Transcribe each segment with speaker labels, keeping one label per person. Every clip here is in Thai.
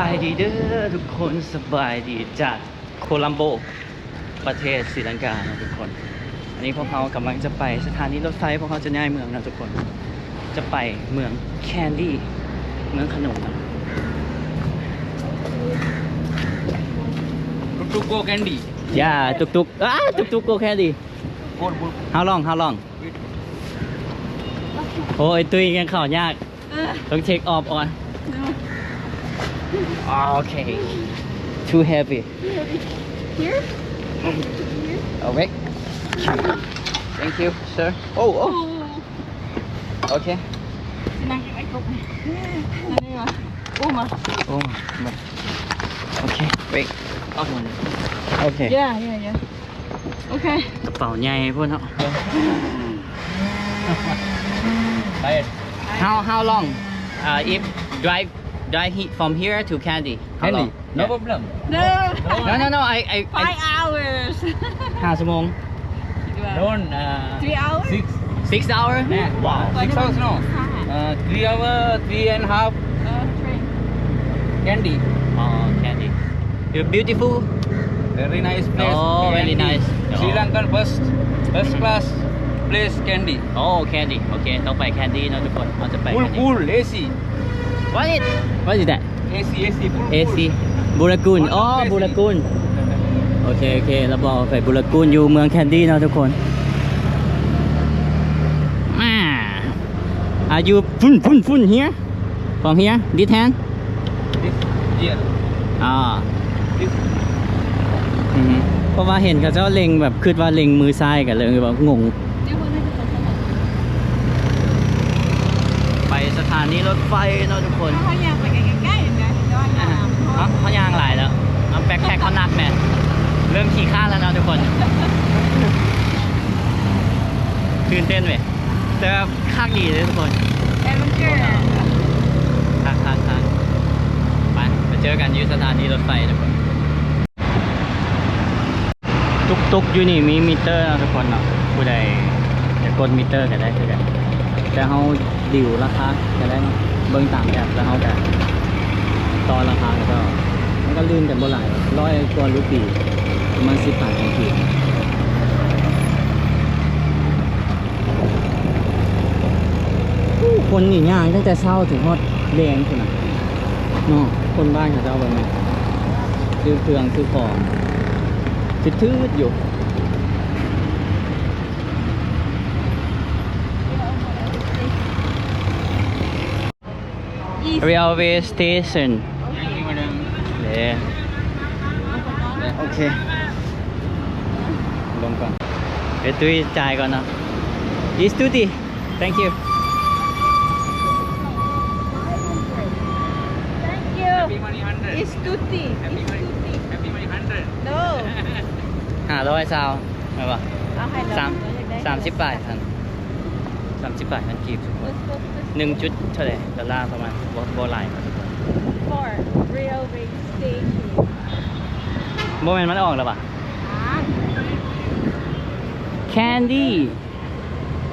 Speaker 1: ายดีเด้อทุกคนสบายดีจากโคลัมโบประเทศศรีลังกานะทุกคนอันนี้พวกเขากำลังจะไปสถานีรถไฟพวกเขาจะย้ายเมืองนะทุกคนจะไปเมืองแคนดี้เมืองขนมนะ
Speaker 2: To go candy.
Speaker 1: ย่าตุกตุกตุกโกแคนดี้ how long โอ้ยตุ้ยยังข่าวยากต้องเช็คออฟออนโอเค too heavy
Speaker 3: Here?
Speaker 1: okay thank you sir oh okay
Speaker 3: Sinangkit ay ko. Ano yun? Uma.
Speaker 1: oh okay wait okay
Speaker 3: Yeah. Okay.
Speaker 1: กระเป๋าใหญ่พวกเนาะ
Speaker 2: Tired.
Speaker 1: how long if drive from here to Candy how
Speaker 2: Candy.
Speaker 1: long
Speaker 2: No problem.
Speaker 3: No.
Speaker 1: no I
Speaker 3: 5 hours.
Speaker 1: 5 ชั่วโมง
Speaker 2: Don't.
Speaker 3: 3 hours?
Speaker 2: 6.
Speaker 1: 6 hours
Speaker 2: Yeah.
Speaker 1: wow
Speaker 2: 6 hours no. 3 hour, 3.5
Speaker 3: Train.
Speaker 2: candy.
Speaker 1: oh Candy you're beautiful
Speaker 2: Very nice place.
Speaker 1: Oh, very
Speaker 2: Candy.
Speaker 1: nice.
Speaker 2: Sri
Speaker 1: Oh.
Speaker 2: Lankan first class place candy.
Speaker 1: โอ้ Candy โอเคต้องไป Candy นะทุกคนเราจะไป Candy
Speaker 2: Cool, AC.
Speaker 1: what is that
Speaker 2: AC, full.
Speaker 1: AC บูรากูนอ๋อบูรากูนโอเคเราบอกไปบูรากูนอยู่เมือง Candy นะทุกคนAre you fun here from here this hand
Speaker 2: This here.
Speaker 1: อ่า
Speaker 2: This.
Speaker 1: เพราะว่าเห็นเขาเจ้าเล็งแบบคิดว่าเล็งมือซ้ายกันเลยแบบงงไปสถานีรถไฟเนาะทุกคน
Speaker 3: เขาอยากไปใกล้ๆอย่างนี้แต่ว่าอยาก
Speaker 1: เขาย่างหลายแล้วเอาแบ็คแพ็คเขาหนักแม่เริ่มขี่ข้างแล้วเนาะทุกคนตื่นเต้นไหมแต่ว่าคักดีเลยทุกคน
Speaker 3: แอดเวนเจอร์
Speaker 1: คักไปเจอกันอยู่สถานีรถไฟทุกคนตุกอยู่นี่มีมิเตอร์นะทุกคนเนาะผู้ใดจะกดมิเตอร์ก็ได้คือกันแต่เขาดิวราคาก็ได้เนาะเบิ่งตามแบบแล้วเขาจะต่อราคาแล้วก็มันก็ลื่นกันบ่หลาย100 กว่ารูปีประมาณ10 บาทของกีบคนนี่ย่างตั้งแต่เช้าถึงฮอดแดงคุณน่ะเนาะคนบ้านเขาจะเอาแบบนี้ซื้อเครื่องซื้อของทืดๆอยู่ railway station
Speaker 2: Thank you, madam.
Speaker 1: เนี่ยโอเคลงก่อนเดี๋ยวตุ้ยจ่ายก่อนนะ is tutti thank you
Speaker 3: Thank you.
Speaker 2: Happy money 100.
Speaker 3: It's tutti.
Speaker 2: Happy money 100.
Speaker 3: No.
Speaker 1: 500 ซาวไม่ป่ะ
Speaker 3: เอาให้เรา
Speaker 1: 30 บาทพัน30 บาทพันกีบทุกคน1 จุดเท่าไหร่ดอลลาร์ประมาณโบราณครับทุกคน
Speaker 3: For railway station.
Speaker 1: โมเมนต์มันออกแล้วป่ะ แคนดี้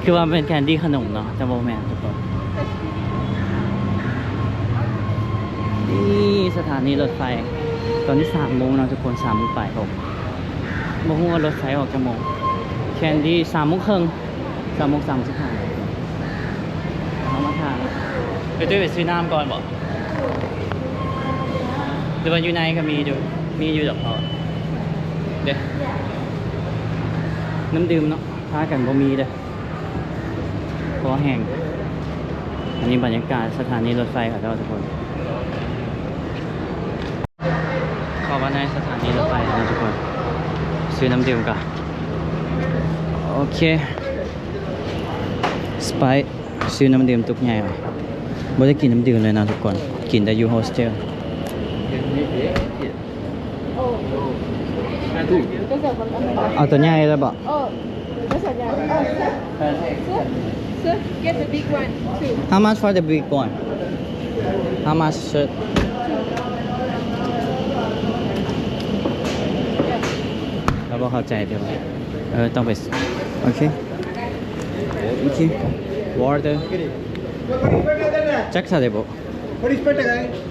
Speaker 1: คือว่าเป็นแคนดี้ขนมเนาะแต่โมเมนต์ทุกคนนี่สถานีรถไฟตอนนี้3 โมงนะทุกคน3 โมงไป6โมงว่ารถไฟออกจากโมงแคนดี้3 โมงครึ่ง3 โมง 35เอามาทานไปด้วยไปซื้อน้ำก่อนบอกหรือว่าอยู่ในก็มีอยู่ดอกพอเด้อน้ำดื่มเนาะท้ากันบ่มีเด้อคอแห้งอันนี้บรรยากาศสถานีรถไฟค่ะทุกคนขอว่าในสถานีรถไฟนะทุกคนซื้อน้ำดื่มก่อนโอเคสไปซ์ซื้อน้ำดื่มตุกใหญ่ไปบ่ได้กินน้ำดื่มเลยนะทุกคนกินแต่อยู่โฮสเทลเอาตัวใหญ่เลยบ่
Speaker 3: Oh, that's what sir, get the big one too.
Speaker 1: How much for the big one? How much sir? เราบ่เข้าใจเดี๋ยวต้องไปโอเค water จักซะได้บ่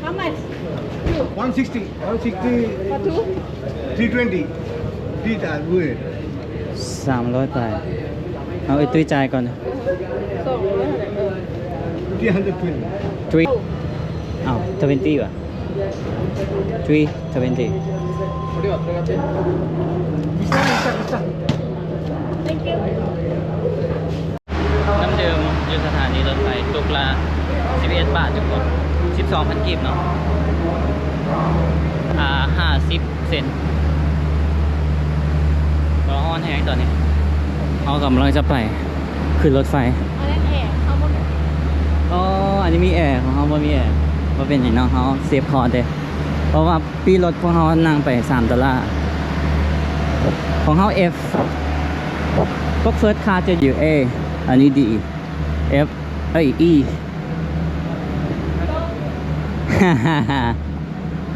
Speaker 3: How much?
Speaker 4: 160, 160,
Speaker 3: For two?
Speaker 4: 320. These are good.
Speaker 1: 300ไปเอาไอ้ตุ้ยจ่ายก่อน
Speaker 3: ส่งเลยค่ะ
Speaker 4: 320.
Speaker 1: 3อ้าว20ว่ะ320
Speaker 3: Thank you
Speaker 1: น้ำดื่มอยู่สถานีรถไฟตุกละ11 บาททุกคน 12,000 กีบเนาะ50 เซนต์ร้อนแห้งตอนนี้เขากำลังจะไปขึ้นรถไฟ
Speaker 3: อันนั้นแอร์เขาหมด
Speaker 1: อ๋อ อันนี้มีแอร์ของเขาบ่มีแอร์ว่าเป็นอย่างน้องเขาเซฟคอร์ดเด้เพราะว่าปีรถของเขานั่งไป$3ของเขา F พวกเฟิร์สคาร์จะอยู่ A อันนี้ D F E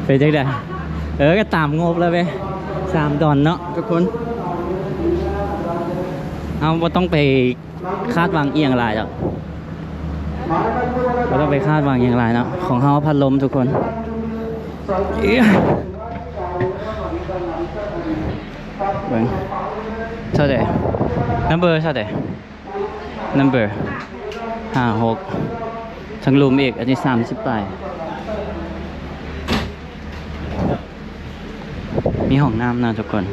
Speaker 1: ไปจังได๋ก็ตามงบแล้วเว้ย$3เนาะทุกคนเอาบ่ต้องไปคาดหวังเอียงหลายหรอกบ่ต้องไปคาดหวังเอียงหลายเนาะของเฮาพัดลมทุกคนเบิ่งเท่าใด number เท่าใด number 56ทั้งรูมอีกอันนี้30ปลายมีห้องน้ำนะทุกคน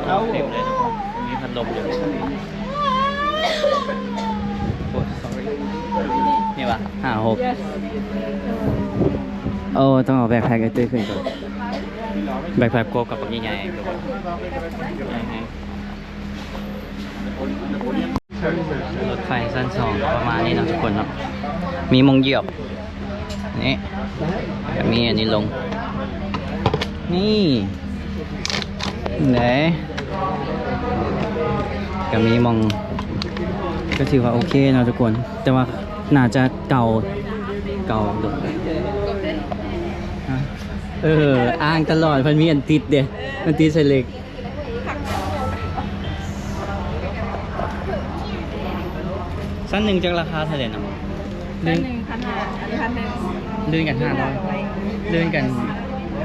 Speaker 1: เอาเต็มเลยมีพัดลมอยู่นี่วะ56
Speaker 3: Yes
Speaker 1: โอ้ต้องเอาแบกแพ็คไอ้ตื้อขึ้นก่อนแบกแพ็คโกกับปักใหญ่ๆรถไฟสั้น2ประมาณนี้เนาะทุกคนเนาะมีมงเหยียบนี่มีอันนี้ลงนี่ไหนก็มีมองก็ถือว่าโอเคเนาะทุกคนแต่ว่าน่าจะเก่าดุอ้างตลอดเพิ่นมีอันติดเด้อันติดใส่เหล็กสั้นหนึ่งจากราคาเท่าไหร่นะ
Speaker 3: 1,500 อันนี้1,100
Speaker 1: เลื่อนกัน500เลื่อนกัน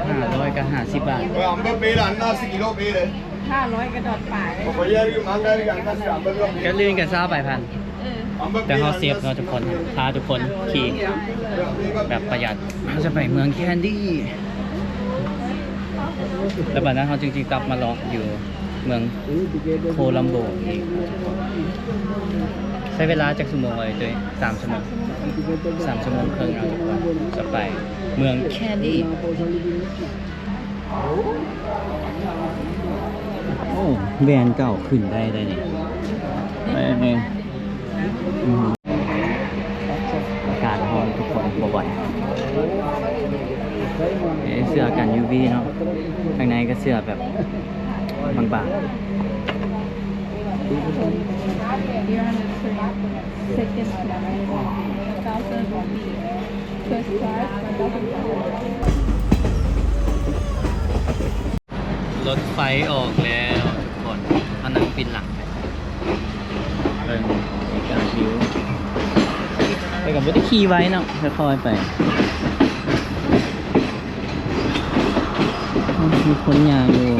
Speaker 1: 500กับ50 บาท
Speaker 4: Ambil beda, anda sekilo beda.
Speaker 3: 500กระดอดป่าเลย
Speaker 4: Pokoknya hari mangga hari anda sih ambil
Speaker 1: ก็เลื่อนกันซ่าไปพัน
Speaker 4: Ambil
Speaker 1: แต่เขาเซฟเนาะทุกคนพาทุกคนขี่แบบประหยัดเขาจะไปเมืองแคนดี้แล้วบัดนั้นเขาจริงๆกลับมาลองอยู่เมืองโคลัมโบอีกใช้เวลาจากชั่วโมงอะไรด้วย3 ชั่วโมง3 ชั่วโมงครึ่งเราทุกคนจะไปเมืองแคนดี้โอ้แบรนด์เก่าขึ้นได้นี่นี่อากาศร้อนทุกคนบ่อยเสื้อกัน UV เนาะข้างในก็เสื้อแบบบางๆ
Speaker 3: Second class 1,000 rupees First class 1,000
Speaker 1: รถไฟออกแล้วทุกคนผนังปิดหลังมีการวิวไปกับรถที่ขี่ไว้เนาะค่อยๆไปมีคนยางอยู่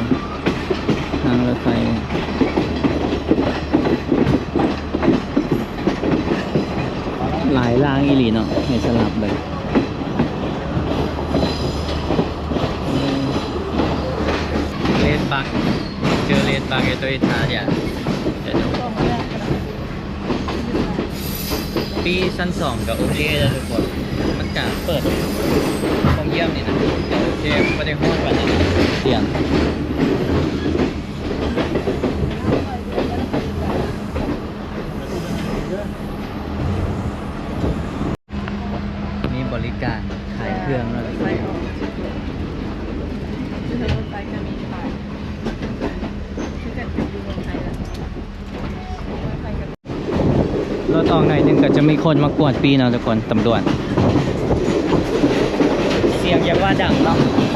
Speaker 1: ทางรถไฟหลายรางอีหลีเนาะให้สลับเลยเลนบักเจอเลนบักไอ้ตัวอิตาเลียเดี๋ยวดูปีสั้น2กับโอเคแล้วทุกคนมันกะเปิดของเยี่ยมนี่นะแต่โอเคไม่ได้ห้องแบบนี้เสียงมีบริการขายเครื่องแล้วทุกคน
Speaker 3: รถไฟก็มีขายถ้าเกิดอยู่เมืองไทยแล้วรถไฟกับ
Speaker 1: รถออกหน่อยหนึงก็จะมีคนมากวดปีเนาะทุกคนตำรวจเสียงอย่างว่าดังเนาะข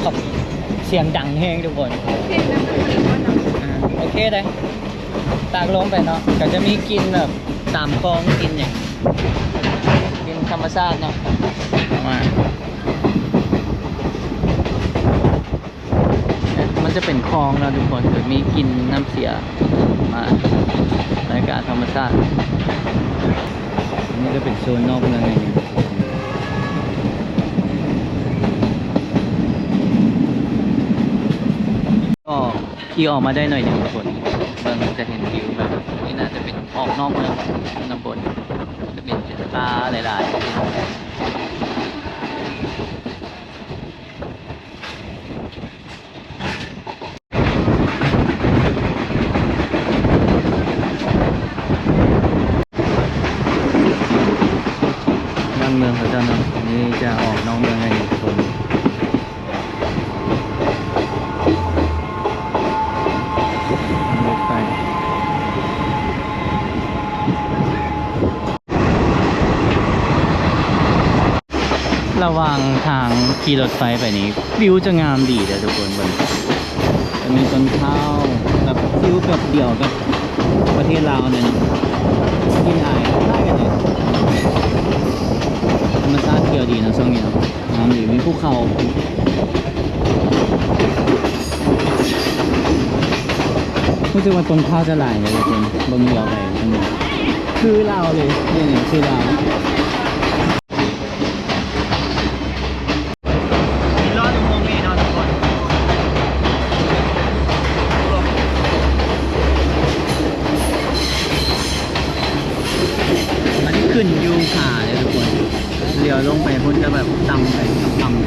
Speaker 1: อบ เสียงดังแห้งทุกคน
Speaker 3: เพลงนั้นมันก็เนาะ
Speaker 1: โอเคเลยตากลงไปเนาะก็จะมีกินแบบตามคลองกินอย่างกินธรรมชาติเนาะประมาณมันจะเป็นคลองนะทุกคนจะมีกินน้ำเสียมารายการธรรมชาติอันนี้ก็เป็นโซนนอกเมืองอย่างนี้ก็ขี่ออกมาได้หน่อยหนึ่งทุกคนเบิ่งจะเห็นวิวแบบนี่น่าจะเป็นออกนอกเมืองน้ำบนจะเป็นปลาหลายๆบ้านเมืองเขาจะเนาะอันนี้จะออกนอกเมืองไงทุกคนรถไฟระหว่างทางขี่รถไฟไปนี้วิวจะงามดีเลยทุกคนบนจะมีต้นข้าวแบบวิวแบบเดียวกับประเทศลาวเนี่ยนะที่ไหนได้กันเลยธรรมชาติเที่ยวดีนะช่วงนี้เนาะงามดีมีภูเขารู้สึกว่าต้นข้าวจะหลายเลยทุกคนบนเดียวไปทั้งหมดคือลาวเลยนี่คือลาวมีรอดตรงมุมนี้เนาะทุกคนอันนี้ขึ้นยูขาเลยทุกคนเลี้ยวลงไปพุ่นจะแบบต่ำไปต่ำ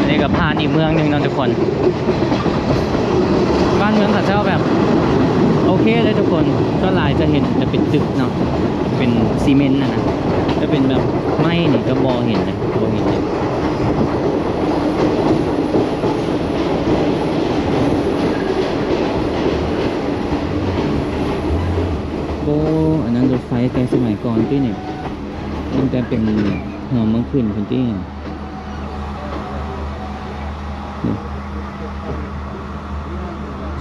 Speaker 1: นี่ก็ผ่านอีกเมืองหนึ่งเนาะทุกคนบ้านเมืองเขาเจ้าแบบโอเคเลยทุกคนก็หลายจะเห็นจะเป็นตึกเนาะเป็นซีเมนต์นะจะเป็นแบบไม้นี่ก็บอเห็นเลยบอเห็นเลยโอ้อันนั้นรถไฟแต่สมัยก่อนที่เนี่ยมันจะเป็นหัวเมืองขึ้นคนที่นี่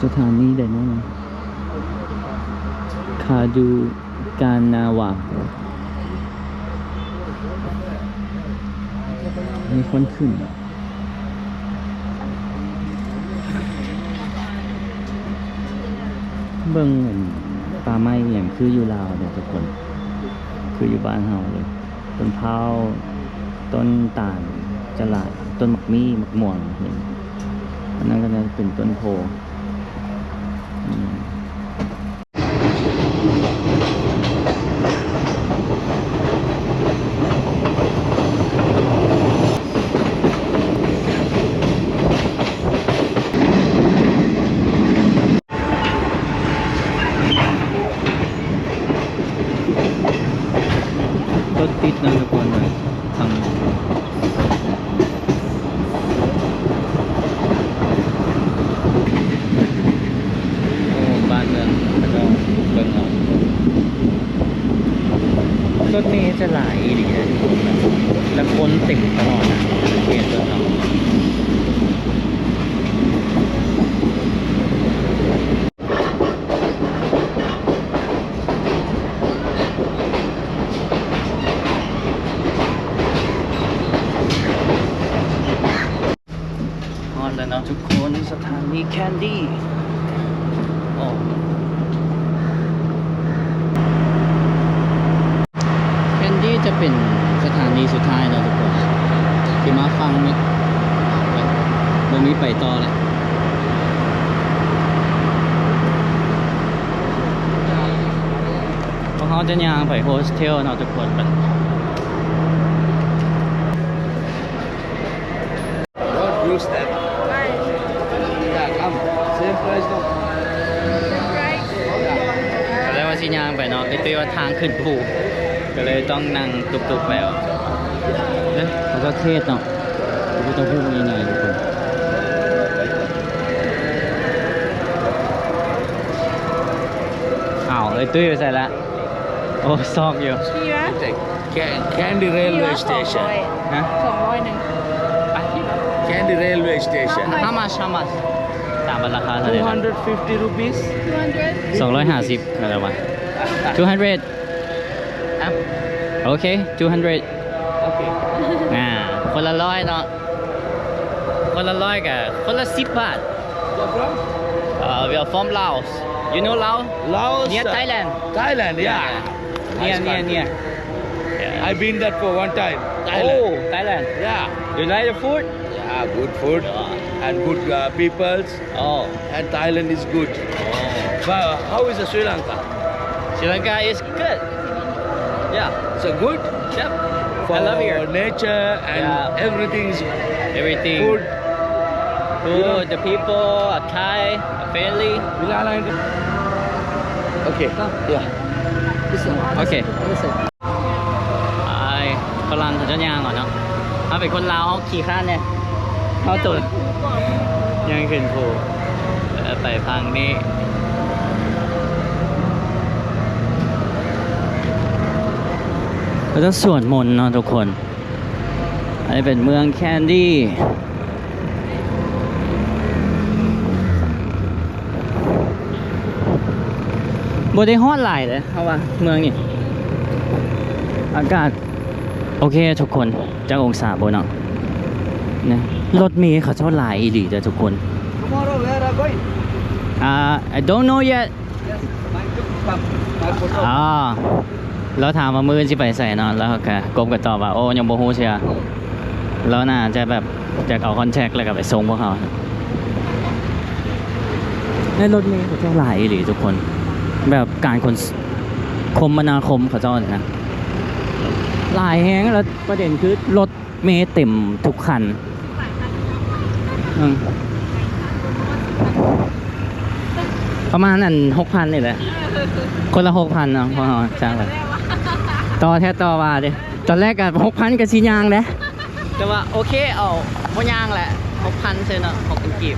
Speaker 1: สถานีใดนั่นนะคาดูการนาวามีคนขึ้นเบิ่งเหมือนปลาไม้อย่างคืออยู่ลาวเนี่ยทุกคนคืออยู่บ้านเฮาเลยต้นเผาต้นตาลจะหลายต้นหมักมี่หมักม่วงเห็นอันนั้นก็จะเป็นต้นโพรถติดนะทุกคนเลยทางบ้านเมืองแล้วก็เบิ่งเอารถนี้จะหลายดีเลยแล้วคนเต็มตลอดนะเห็นรถเราฮอดแล้วเนาะทุกคนสถานีแคนดี้โอ้แคนดี้จะเป็นสถานีสุดท้ายแล้วทุกคนที่มาฟังไหมตรงนี้ไปต่อเลยเพราะเขาจะย่างไปโฮสเทลเนาะทุกคนเป็น
Speaker 2: You step.
Speaker 3: ไป
Speaker 2: Yeah, come. Same price, no?
Speaker 3: ไร
Speaker 1: ก็เลยว่าสิย่างไปเนาะไอ้ตุ้ยว่าทางขึ้นภูก็เลยต้องนั่งตุกๆแล้วแล้วก็เทศเนาะก็ต้องพูดยังไงทุกคนอ้าวไอ้ตุ้ยไปใส่ละโอ้ซอกอยู่
Speaker 3: ชี้วะ
Speaker 2: Candy Railway Station.
Speaker 1: ฮะ
Speaker 3: 200 นึง
Speaker 2: Candy Railway Station.
Speaker 1: how much ตามราคาเท่าไหร่นะ
Speaker 2: 250 rupees.
Speaker 3: 200
Speaker 1: 250อะไรวะ200โอเค200
Speaker 2: Okay.
Speaker 1: คนละร้อยเนาะคนละร้อยกับคนละ10 บาท
Speaker 2: You're from?
Speaker 1: we are from Laos you know Laos
Speaker 2: Laos.
Speaker 1: near Thailand
Speaker 2: Thailand, yeah.
Speaker 1: near
Speaker 2: Nice country.
Speaker 1: near
Speaker 2: I've been there for one time.
Speaker 1: oh
Speaker 2: Thailand.
Speaker 1: Thailand
Speaker 2: Yeah.
Speaker 1: you like the food
Speaker 2: Yeah, good food and good peoples.
Speaker 1: oh
Speaker 2: And Thailand is good. But how is Sri Lanka?
Speaker 1: Sri Lanka is good yeah
Speaker 2: So good
Speaker 1: yep
Speaker 2: for
Speaker 1: I love here
Speaker 2: nature and
Speaker 1: Yeah.
Speaker 2: everything is
Speaker 1: everything
Speaker 2: good.
Speaker 1: good the people are Thai are friendly
Speaker 2: Okay. Yeah.
Speaker 1: โอเคไอ้ฝรั่งเขาจะย่างก่อนเนาะเอาเป็นคนลาวเขาขี่ข้านเนี่ยเขาตุนยังขึ้นภูไปพังนี้ก็จะสวดมนต์เนาะทุกคนอันนี้เป็นเมืองแคนดี้บ่ได้ฮอดหลายเลยเพราะว่าเมืองนี่อากาศโอเคทุกคนจักองศาบ่เนาะนะรถเมล์เขาเจ้าหลายอีหลีเด้อทุกคน
Speaker 2: Tomorrow where are going?
Speaker 1: I don't know yet
Speaker 2: Yes, my photo.
Speaker 1: เราถามว่ามื้อสิไปใส่เนาะแล้วก็กบก็ตอบว่าโอ้ยังบ่ฮู้เชื่อแล้วน่าจะแบบจะเอาคอนแทคแล้วก็ไปส่งพวกเขาในรถเมล์เขาเจ้าหลายอีหลีทุกคนแบบการคมนาคมเขาเจ้าเนี่ยนะหลายแฮงแล้วประเด็นคือรถเมล์เต็มทุกคันประมาณนั้น 6,000 นี่แหละคนละ 6,000 เนาะพอจ้างเลยต่อแท้ต่อว่าดิตอนแรกก็ 6,000 ก็สิย่างแหละแต่ว่าโอเคเอาบ่ย่างแหละ 6,000 ซื่อเนาะ6,000 กีบ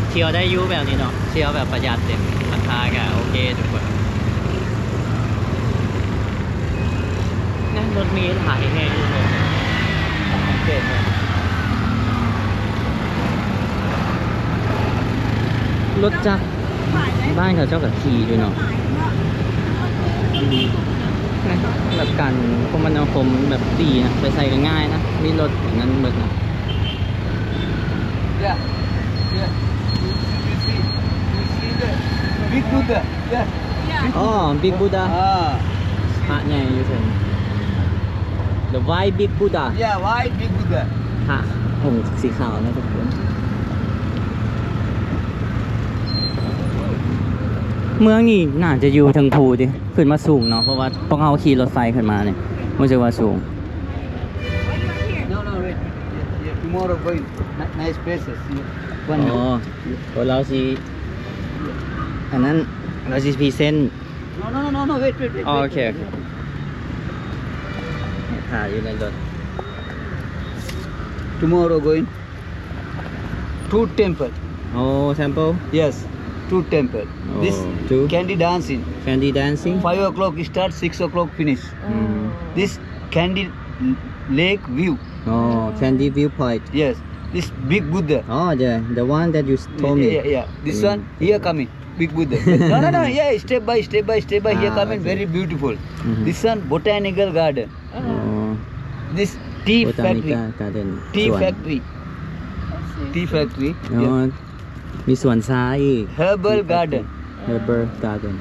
Speaker 1: เที่ยวได้อยู่แบบนี้เนาะเที่ยวแบบประหยัดเต็มราคาก็โอเคทุกคนนั่นรถมีหายแห้งอยู่เลยสังเกตเลยรถจักรบ้านเขาเจ้ากับขี่ด้วยเนาะแบบการคมนาคมแบบดีนะไปใส่กันง่ายนะมีรถอย่างนั้นเบิดนะ
Speaker 2: Yeah. Yeah. You see the big Buddha. Yeah.
Speaker 1: อ๋อ Big Buddha
Speaker 2: Ah.
Speaker 1: พระใหญ่อยู่เพิ่น The White Big Buddha
Speaker 2: Yeah, why big Buddha?
Speaker 1: พระองค์สีขาวนะทุกคนเมืองนี่น่าจะอยู่ทางภูดิขึ้นมาสูงเนาะเพราะว่าพวกเขาขี่รถไฟขึ้นมาเนี่ยไม่ใช่ว่าสูง
Speaker 2: No, wait. Yeah, tomorrow going. Nice places. Yeah.
Speaker 1: อ๋อตัวเราสิอันนั้นเราสิพรีเซนต์
Speaker 2: No. Wait.
Speaker 1: อ๋อโอเคถ่ายอยู่ในรถ
Speaker 2: Tomorrow going. To temple.
Speaker 1: โอ้แซมเปิล
Speaker 2: Yes. To temple.
Speaker 1: Oh,
Speaker 2: This
Speaker 1: to?
Speaker 2: candy dancing.
Speaker 1: Candy dancing
Speaker 2: 5 o'clock start, 6 o'clock finish.
Speaker 1: อืม
Speaker 2: This candy lake view.
Speaker 1: Oh, Candy Viewpoint.
Speaker 2: Yes. This big Buddha.
Speaker 1: Oh, the one that you told me.
Speaker 2: Yeah. This one here coming. Big Buddha. No. Yeah, step by step. Here coming.
Speaker 1: Okay.
Speaker 2: Very beautiful.
Speaker 1: Mhm.
Speaker 2: This one botanical garden.
Speaker 1: Oh,
Speaker 2: This tea factory.
Speaker 1: Botanica Garden.
Speaker 2: Tea
Speaker 1: สวน
Speaker 2: factory. Tea factory.
Speaker 1: อ๋อ
Speaker 2: Yeah.
Speaker 1: มีสวนทรายอีก
Speaker 2: Herbal garden.
Speaker 1: Herbal Garden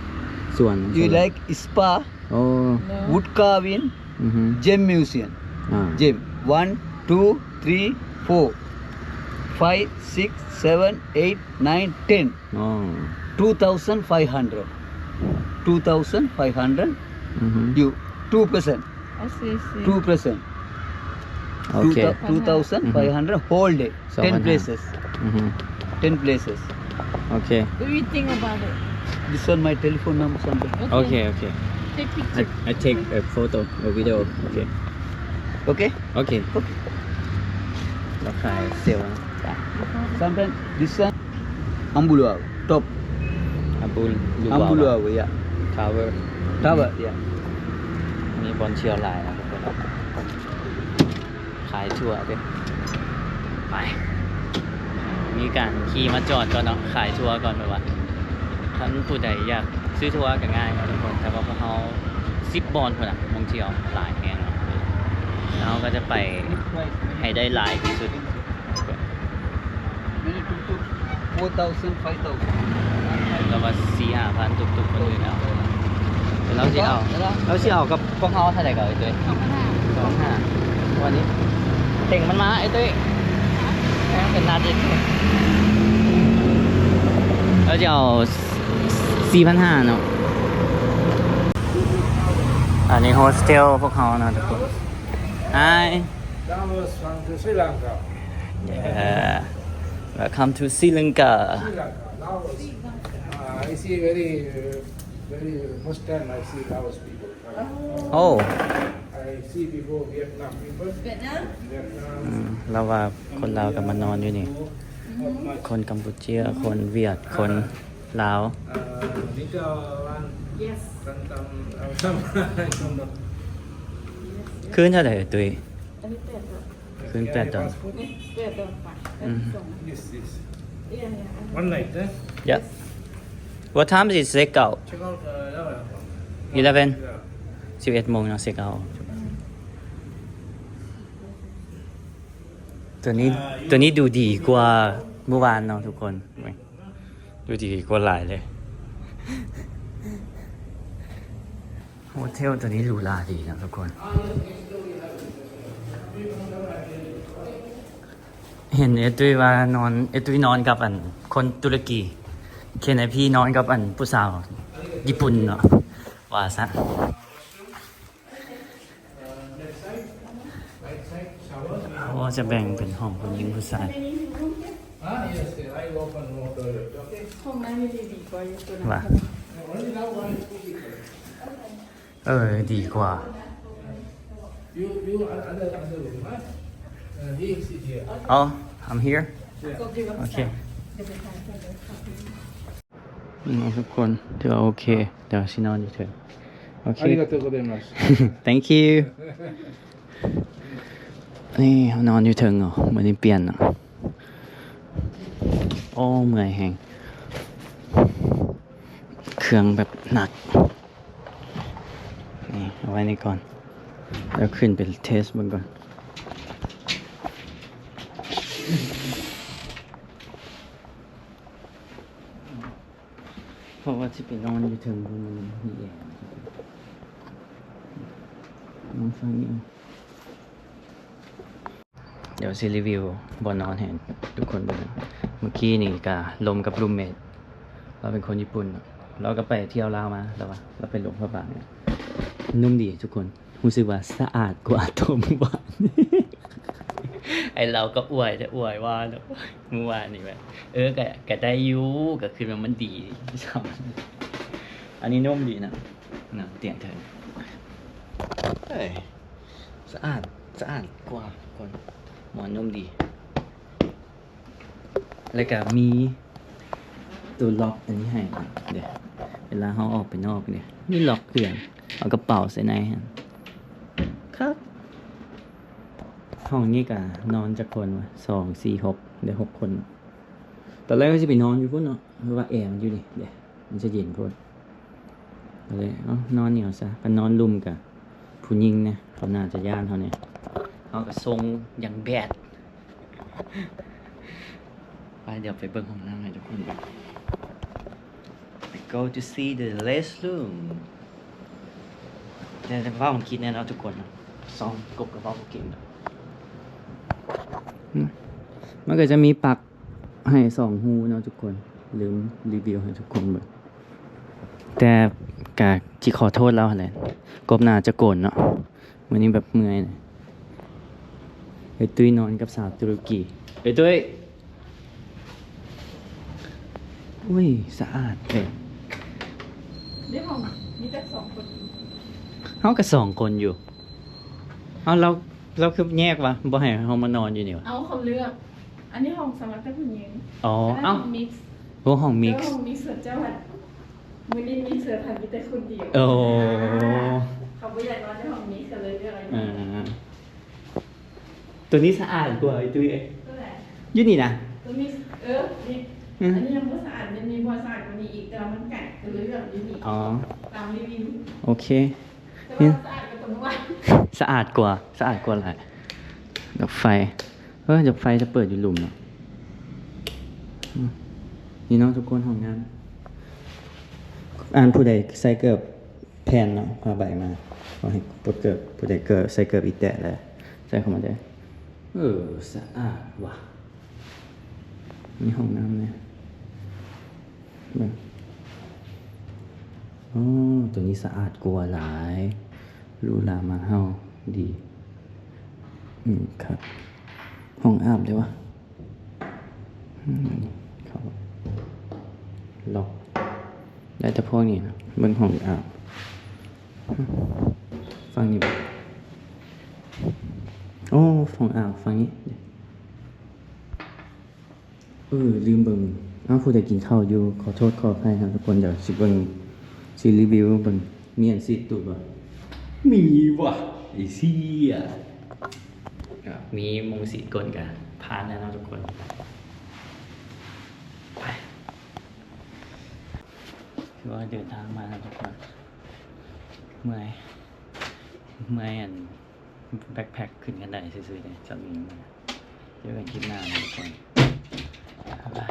Speaker 1: สวน
Speaker 2: You like spa,
Speaker 1: โอ้
Speaker 2: wood carving,
Speaker 1: อือฮึ
Speaker 2: gem museum.
Speaker 1: อ่า
Speaker 2: Gem. 1, 2, 3, 4, 5, 6, 7, 8, 9, 10.
Speaker 1: อ๋อ
Speaker 2: 2,500. 2,500.
Speaker 1: อือฮึ
Speaker 2: You 2%.
Speaker 3: I see.
Speaker 2: 2%.
Speaker 1: โอเค
Speaker 2: 2,500 whole day. 10 places.
Speaker 1: อือฮึ
Speaker 2: 10 places.
Speaker 1: โอเค
Speaker 3: What do you think about it?
Speaker 2: This one my telephone number something.
Speaker 1: โอเค
Speaker 3: Take picture.
Speaker 1: I take a photo a video โอเค
Speaker 2: Okay?
Speaker 1: โอเคเราขายเซลล์นะ
Speaker 2: Sometimes this one Ambulu top.
Speaker 1: อับ
Speaker 2: Ambulu, yeah.
Speaker 1: ทาวเวอร์
Speaker 2: Tower, yeah.
Speaker 1: มีบอลเชียวหลายนะทุกคนขายทั่วเด้อไป มีการขี่มาจอดก่อนเนาะขายทัวร์ก่อนแบบว่าท่านผู้ใดอยากซื้อทัวร์ก็ง่ายเนาะทุกคนแต่ว่าพวกเขา10 บอลคนน่ะท่องเที่ยวหลายแห่งเนาะแล้วก็จะไปให้ได้หลายที่สุด
Speaker 2: Many tuk-tuk, 4,000, 5,000.
Speaker 1: แล้วว่า4-5 พันตุกๆคนอื่นเอาเราสิเอากับพวกเขาเท่าไหร่ก่อนไอ้ตุ้ย
Speaker 3: 2,500
Speaker 1: วันนี้เต่งมันมาไอ้ตุ้ยแม่งเป็นนัดอีกเราจะเอา4,500เนาะอันนี้โฮสเทลพวกเขาเนาะทุกคน Hi
Speaker 5: That was from Sri Lanka.
Speaker 1: yeah welcome to Sri Lanka
Speaker 5: Sri Lanka. That was, I see very first time I see Laos people.
Speaker 1: oh
Speaker 5: I see people, Vietnam people.
Speaker 3: เวียดนาม
Speaker 5: Vietnam,
Speaker 1: เราว่าคนลาวกับมานอนอยู่นี่
Speaker 5: not much.
Speaker 1: คนกัมพูเชียคนเวียดคนลาว
Speaker 5: Nika one,
Speaker 3: yes
Speaker 5: Santam, some, I don't know.
Speaker 1: คืนเท่าไหร่ตุ้ย
Speaker 3: อันนี้8 ดอล
Speaker 1: คืน
Speaker 5: Can I
Speaker 1: 8 ดอล
Speaker 5: passport?
Speaker 3: นี่8 ดอลไปส่ง
Speaker 5: Yes, yes.
Speaker 3: เอียเนี่ยอัน
Speaker 5: One night, eh?
Speaker 1: yeah what time is it check out
Speaker 5: Check out
Speaker 1: 11
Speaker 5: yeah.
Speaker 1: 11 โมงเนาะเช็คเอาท์ตัวนี้ดูดีกว่าเมื่อวานเนาะทุกคน ดูดีกว่าหลายเลย โฮเทลตัวนี้หรูหราดีนะทุกคน เห็นเอตุยว่านอนเอตุยนอนกับอันคนตุรกีเคนไอพี่นอนกับอันผู้สาวญี่ปุ่นเนาะว่าซะ ว่าจะแบ่งเป็นห้องผู้หญิงผู้ชาย
Speaker 5: Ah, yes, yes. I open more toilet, okay?
Speaker 3: ห้องน้ำมีดีกว่าอยู่ตัวนั้น
Speaker 1: ว่า
Speaker 5: Only now one is two people.
Speaker 1: ดีกว่า
Speaker 5: You other room, huh? He sit here.
Speaker 1: อ๋อ I'm here
Speaker 3: ก็ดีกว่า
Speaker 1: โอเค
Speaker 3: เดี๋ยวไปถ่ายเพื่อนเลยค่ะ
Speaker 1: ทุกคนเดี๋ยวโอเค เดี๋ยวชินอนอยู่เถอะโอเค
Speaker 5: Arigatou gozaimasu.
Speaker 1: thank you นี่เขานอนอยู่เถิงเหรอเหมือนนี่เปลี่ยนอ่ะโอ้เมื่อยแหงเครื่องแบบหนัก นี่เอาไว้นี่ก่อน แล้วขึ้นไปเทสมันก่อน เพราะว่าที่ไปนอนอยู่เถิงมันมีแอร์น้องฟังนี่เดี๋ยวซีรีวิวบนนอนเห็นทุกคนดูนะเมื่อกี้นี่กะลมกับรูมเมทเราเป็นคนญี่ปุ่นเนอะเราก็ไปเที่ยวลาวมาแล้วว่าเราไปหลวงพระบางเนี่ยนุ่มดีทุกคนรู้สึกว่าสะอาดกว่าตัวเมื่อวาน ไอเราก็อวยจะอวยว่าเนอะเมื่อวานนี่แบบกะได้อยูก็คือมันดีใช่อันนี้นุ่มดีนะเตียงเธอเฮ้ยสะอาดกว่าคนหมอนนุ่มดี แล้วก็มีตัวล็อกอันนี้ให้เดี๋ยวเวลาเขาออกไปนอกเนี่ยมีล็อกเครื่องเอากระเป๋าใส่ในครับห้องนี้ก็นอนจากคนวะ2 4 6เดี๋ยว6 คนตอนแรกก็จะไปนอนอยู่พุ่นเนาะเพราะว่าแอร์มันอยู่นี่เดี๋ยวมันจะเย็นพุ่นก็เลยนอนเหนียวซะก็นอนลุ่มกับผู้หญิงเนี่ยเขาน่าจะย่านเขาเนี่ยเขาก็ทรงอย่างแบดไปเดี๋ยวไปเบิ่งห้องน้ำให้ทุกคนดู go to see the restroom แต่ว่าผมคิดแน่นอนทุกคนนะซ้อมกบกับว่าผมเก่งนะมันก็จะมีปลั๊กให้2 หูเนาะทุกคนลืมรีวิวให้ทุกคนเบิ่งแต่กะที่ขอโทษเราอะไรกบหน้าจะโกนเนาะวันนี้แบบเมื่อยนะไอ้ตุ้ยนอนกับสาวตุรกีไอ้ตุ้ยอุ้ยสะอาดเลย
Speaker 3: นี่ห้องมีแต่2 คน
Speaker 1: เขากับ2 คนอยู่เอาเราคือแยกวะบ่ให้เขามานอนอยู่นี่วะ
Speaker 3: เอาเขาเลือก อันนี้ห้องสำหรับแต่ผู้หญิง
Speaker 1: อ๋อ
Speaker 3: อันนั้น
Speaker 1: เอ้า
Speaker 3: ห้องมิกซ์
Speaker 1: พวกห้องมิกซ์
Speaker 3: ห้องมิกซ์ส่วนเจ้าแบบ มื้อนี้มีเสือผ่านมีแต่คนเดียว
Speaker 1: โอ้
Speaker 3: เขาบ่อยากนอนในห้องนี้ก็เลยเลือกอะไร
Speaker 1: อ่าตัวนี้สะอาดกว่าไอ้ตุ้ยเอ้ย
Speaker 3: ก็แหละ
Speaker 1: อยู่นี่นะ
Speaker 3: ตัวนี้นี่
Speaker 1: อืม
Speaker 3: อันนี้ยังบ่สะอาดมันมีบ่สะอาดกว่านี้อีกแต่ว่ามันกัดก็เลยเลือกอยู่นี่
Speaker 1: อ๋อ
Speaker 3: ตามรีวิว
Speaker 1: โอเค
Speaker 3: แต่ว่าสะอาดกว่าตรงนู้น
Speaker 1: สะอาดกว่าหลายดอกไฟดอกไฟจะเปิดอยู่หลุมเนาะอืมนี่เน้องทุกคนห้องน้ำอ่านผู้ใดใส่เกิบแผ่นเนาะผ้าใบมาขอให้ผู้ใดเกิบใส่เกิบอีแตะเลยใส่เข้ามาได้สะอาดว่ะนี่ห้องน้ำเนี่ยเบิ่งอ๋อตัวนี้สะอาดกว่าหลายรูลามาเฮาดี ครับ ห้องอาบได้วะเขาล็อกได้แต่พวกนี้นะเบิ่งห้องอาบฟังนี่บ่โอ้ห้องอาบฟังนี้ลืมเบิ่งผู้ใดกินข้าวอยู่ขอโทษขออภัยครับทุกคนเดี๋ยวสิเบิ่งสิรีวิวเบิ่งมีอันสิตูดบ่มีว่ะไอ้เหี้ยมีมุงสีกลกันพานแล้วนะทุกคนไปคือว่าเดินทางมาแล้วทุกคนเมื่อยอันแบ็คแพ็คขึ้นกันได้ซื่อๆเลยจำนี้มาเจอกันคลิปหน้านะทุกคนบ๊ายบาย